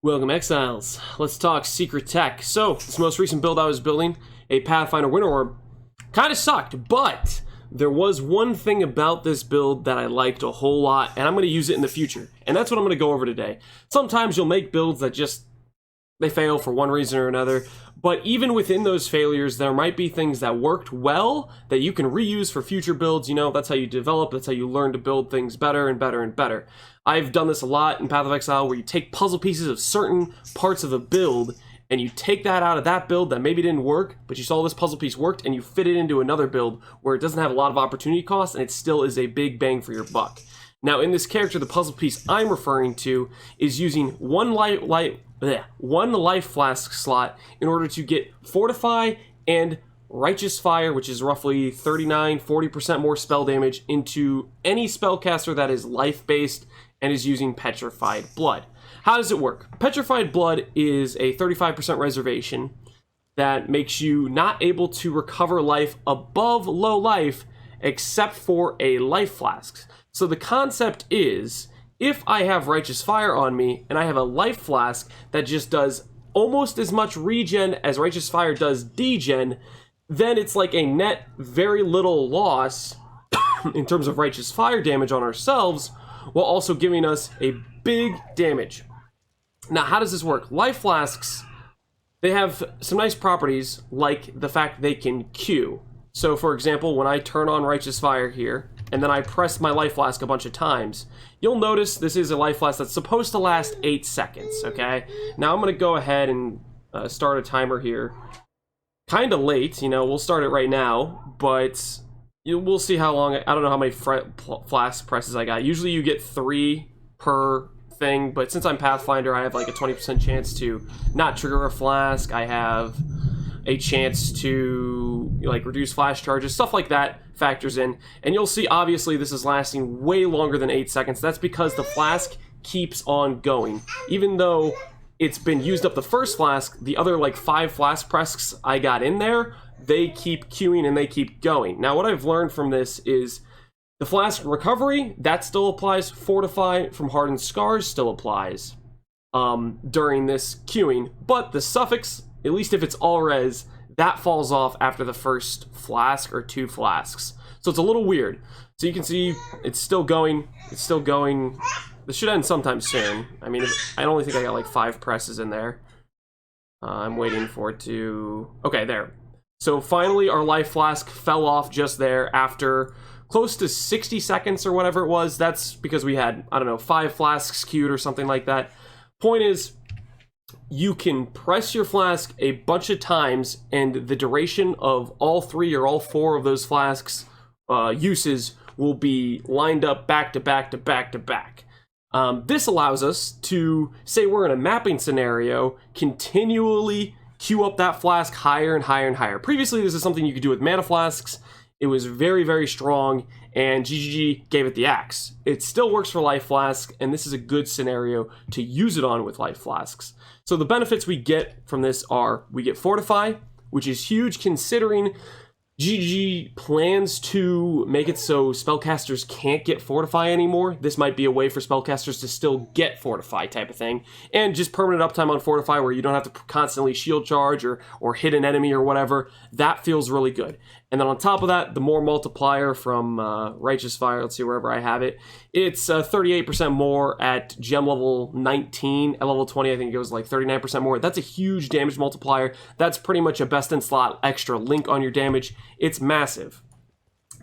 Welcome, Exiles. Let's talk secret tech. So, this most recent build I was building, a Pathfinder Winter Orb, kind of sucked, but there was one thing about this build that I liked a whole lot, and I'm going to use it in the future. And that's what I'm going to go over today. Sometimes you'll make builds that they fail for one reason or another, but even within those failures, there might be things that worked well that you can reuse for future builds. You know, that's how you develop, that's how you learn to build things better and better and better. I've done this a lot in Path of Exile, where you take puzzle pieces of certain parts of a build, and you take that out of that build that maybe didn't work, but you saw this puzzle piece worked, and you fit it into another build where it doesn't have a lot of opportunity cost, and it still is a big bang for your buck. Now, in this character, the puzzle piece I'm referring to is using one life flask slot in order to get Fortify and Righteous Fire, which is roughly 39-40% more spell damage, into any spellcaster that is life-based and is using Petrified Blood. How does it work? Petrified Blood is a 35% reservation that makes you not able to recover life above low life except for a life flask. So the concept is, if I have Righteous Fire on me and I have a life flask that just does almost as much regen as Righteous Fire does degen, then it's like a net very little loss in terms of Righteous Fire damage on ourselves, while also giving us a big damage. Now, how does this work? Life flasks, they have some nice properties, like the fact they can queue. So, for example, when I turn on Righteous Fire here, and then I press my life flask a bunch of times, you'll notice this is a life flask that's supposed to last 8 seconds, okay? Now, I'm going to go ahead and start a timer here. Kind of late, you know, we'll start it right now, but we'll see how long. I don't know how many flask presses I got. Usually you get 3 per thing, but since I'm Pathfinder, I have like a 20% chance to not trigger a flask. I have a chance to like reduce flash charges, stuff like that factors in. And you'll see, obviously, this is lasting way longer than 8 seconds. That's because the flask keeps on going. Even though it's been used up the first flask, the other like 5 flask presses I got in there, they keep queuing and they keep going. Now, what I've learned from this is the flask recovery, that still applies. Fortify from hardened scars still applies during this queuing, but the suffix, at least if it's all res, that falls off after the first flask or 2 flasks. So it's a little weird. So you can see it's still going. It's still going. This should end sometime soon. I mean, I only think I got like 5 presses in there. I'm waiting for it to... Okay, there. So finally, our life flask fell off just there after close to 60 seconds or whatever it was. That's because we had, I don't know, 5 flasks queued or something like that. Point is, you can press your flask a bunch of times, and the duration of all 3 or all 4 of those flasks uses will be lined up back to back to back to back. This allows us to, say we're in a mapping scenario, continually queue up that flask higher and higher and higher. Previously, this is something you could do with mana flasks. It was very, very strong, and GGG gave it the axe. It still works for life flask, and this is a good scenario to use it on with life flasks. So the benefits we get from this are, we get Fortify, which is huge considering GG plans to make it so spellcasters can't get Fortify anymore. This might be a way for spellcasters to still get Fortify type of thing. And just permanent uptime on Fortify where you don't have to constantly shield charge or hit an enemy or whatever. That feels really good. And then on top of that, the more multiplier from Righteous Fire, let's see, wherever I have it, it's 38% more at gem level 19. At level 20, I think it goes like 39% more. That's a huge damage multiplier. That's pretty much a best-in-slot extra link on your damage. It's massive.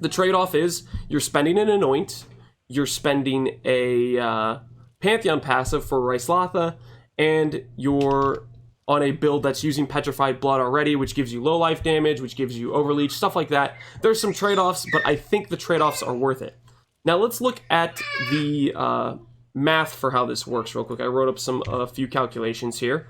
The trade-off is you're spending an Anoint, you're spending a Pantheon passive for Raislotha, and you're on a build that's using Petrified Blood already, which gives you low life damage, which gives you overleech, stuff like that. There's some trade-offs, but I think the trade-offs are worth it. Now let's look at the math for how this works real quick. I wrote up a few calculations here.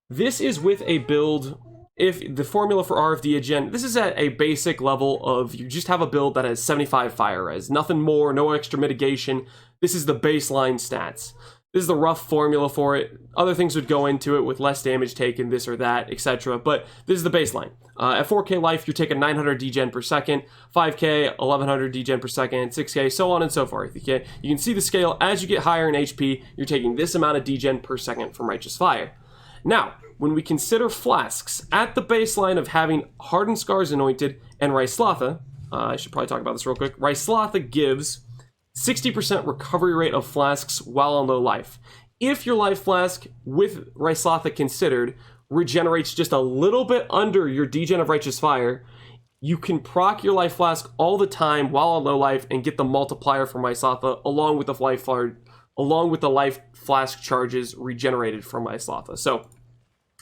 This is with a build, if the formula for RFD again, this is at a basic level of you just have a build that has 75 fire res, nothing more, no extra mitigation. This is the baseline stats. This is the rough formula for it. Other things would go into it with less damage taken, this or that, etc. But this is the baseline. At 4K life, you're taking 900 degen per second, 5K, 1100 degen per second, 6K, so on and so forth. Okay? You can see the scale. As you get higher in HP, you're taking this amount of degen per second from Righteous Fire. Now, when we consider flasks, at the baseline of having Hardened Scars Anointed and Ryslotha, I should probably talk about this real quick. Ryslotha gives 60% recovery rate of flasks while on low life. If your life flask, with Ryslotha considered, regenerates just a little bit under your degen of Righteous Fire, you can proc your life flask all the time while on low life and get the multiplier from Ryslotha along with the life flask charges regenerated from Ryslotha. So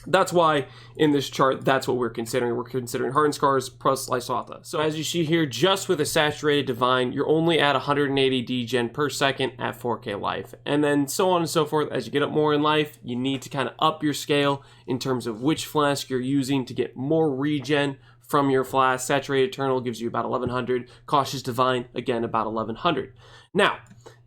that's why in this chart, that's what we're considering. We're considering Hardened Scars plus Ryslotha. So as you see here, just with a Saturated Divine, you're only at 180 degen per second at 4K life. And then so on and so forth. As you get up more in life, you need to kind of up your scale in terms of which flask you're using to get more regen from your flask. Saturated Eternal gives you about 1100. Cautious Divine, again, about 1100. Now,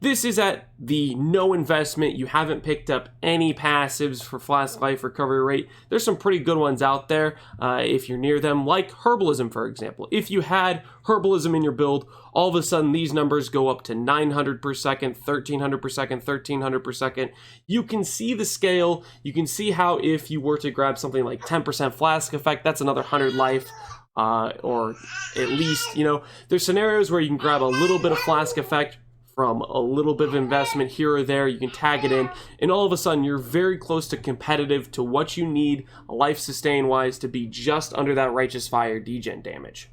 this is at the no investment. You haven't picked up any passives for flask life recovery rate. There's some pretty good ones out there if you're near them, like Herbalism, for example. If you had Herbalism in your build, all of a sudden these numbers go up to 900 per second, 1300 per second, 1300 per second. You can see the scale. You can see how if you were to grab something like 10% flask effect, that's another 100 life. Or at least, you know, there's scenarios where you can grab a little bit of flask effect from a little bit of investment here or there. You can tag it in, and all of a sudden you're very close to competitive to what you need life sustain wise to be just under that Righteous Fire degen damage.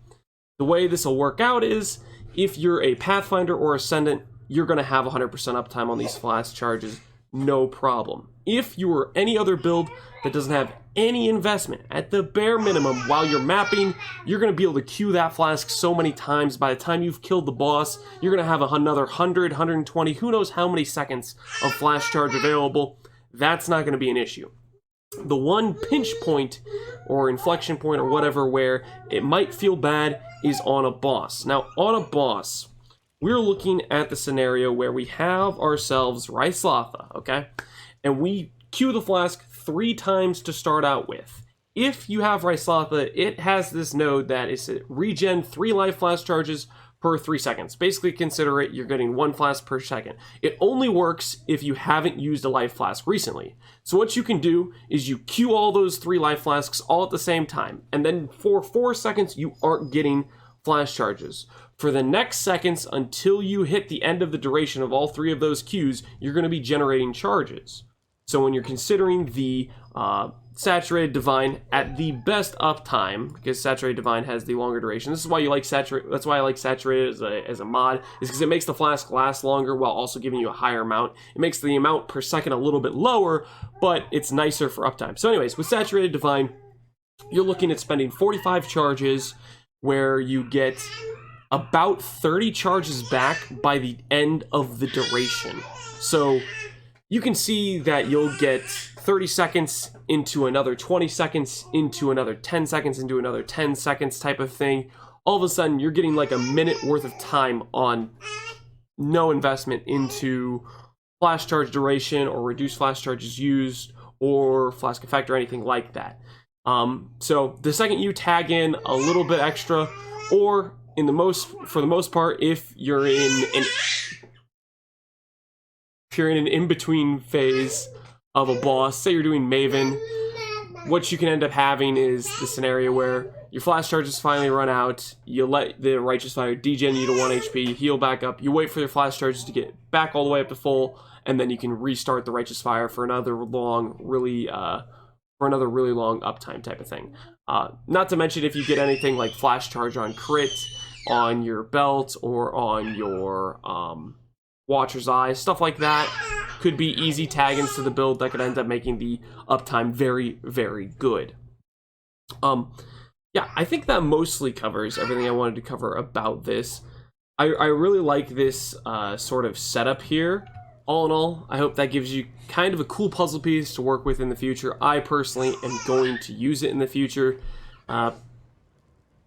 The way this will work out is if you're a Pathfinder or Ascendant, you're going to have 100% uptime on these flask charges, no problem. If you are any other build that doesn't have any investment, at the bare minimum, while you're mapping, you're going to be able to queue that flask so many times. By the time you've killed the boss, you're going to have another 100, 120, who knows how many seconds of flash charge available. That's not going to be an issue. The one pinch point or inflection point or whatever where it might feel bad is on a boss. Now, on a boss, we're looking at the scenario where we have ourselves Ryslotha, okay? And we queue the flask 3 times to start out with. If you have Ryslotha, it has this node that is regen 3 life flask charges per 3 seconds. Basically, consider it, you're getting 1 flask per second. It only works if you haven't used a life flask recently. So what you can do is you queue all those 3 life flasks all at the same time, and then for 4 seconds, you aren't getting flash charges. For the next seconds until you hit the end of the duration of all 3 of those queues, you're going to be generating charges. So when you're considering the Saturated Divine at the best uptime, because Saturated Divine has the longer duration. This is why you like Saturated. That's why I like Saturated as a mod, is because it makes the flask last longer while also giving you a higher amount. It makes the amount per second a little bit lower, but it's nicer for uptime. So anyways, with Saturated Divine, you're looking at spending 45 charges where you get about 30 charges back by the end of the duration. So you can see that you'll get 30 seconds into another 20 seconds, into another 10 seconds, into another 10 seconds type of thing. All of a sudden, you're getting like a minute worth of time on no investment into flash charge duration or reduced flash charges used or flask effect or anything like that. So the second you tag in a little bit extra, or for the most part, if you're in an in-between phase of a boss, say you're doing Maven, what you can end up having is the scenario where your flash charges finally run out, you let the Righteous Fire degen you to 1 HP, heal back up, you wait for your flash charges to get back all the way up to full, and then you can restart the Righteous Fire for another really long uptime type of thing. Not to mention if you get anything like flash charge on crit, on your belt, or on your Watcher's Eye, stuff like that could be easy tag-ins to the build that could end up making the uptime very, very good. Yeah, I think that mostly covers everything I wanted to cover about this. I really like this sort of setup here. All in all, I hope that gives you kind of a cool puzzle piece to work with in the future. I personally am going to use it in the future.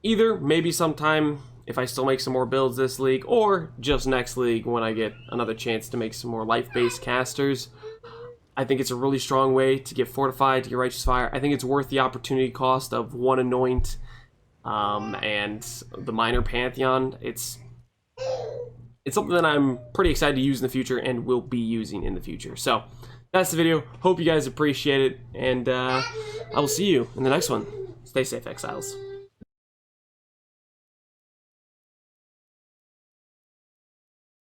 Either maybe sometime if I still make some more builds this league, or just next league when I get another chance to make some more life-based casters. I think it's a really strong way to get Fortified, to get Righteous Fire. I think it's worth the opportunity cost of 1 Anoint and the Minor Pantheon. It's something that I'm pretty excited to use in the future and will be using in the future. So that's the video. Hope you guys appreciate it, and I will see you in the next one. Stay safe, Exiles.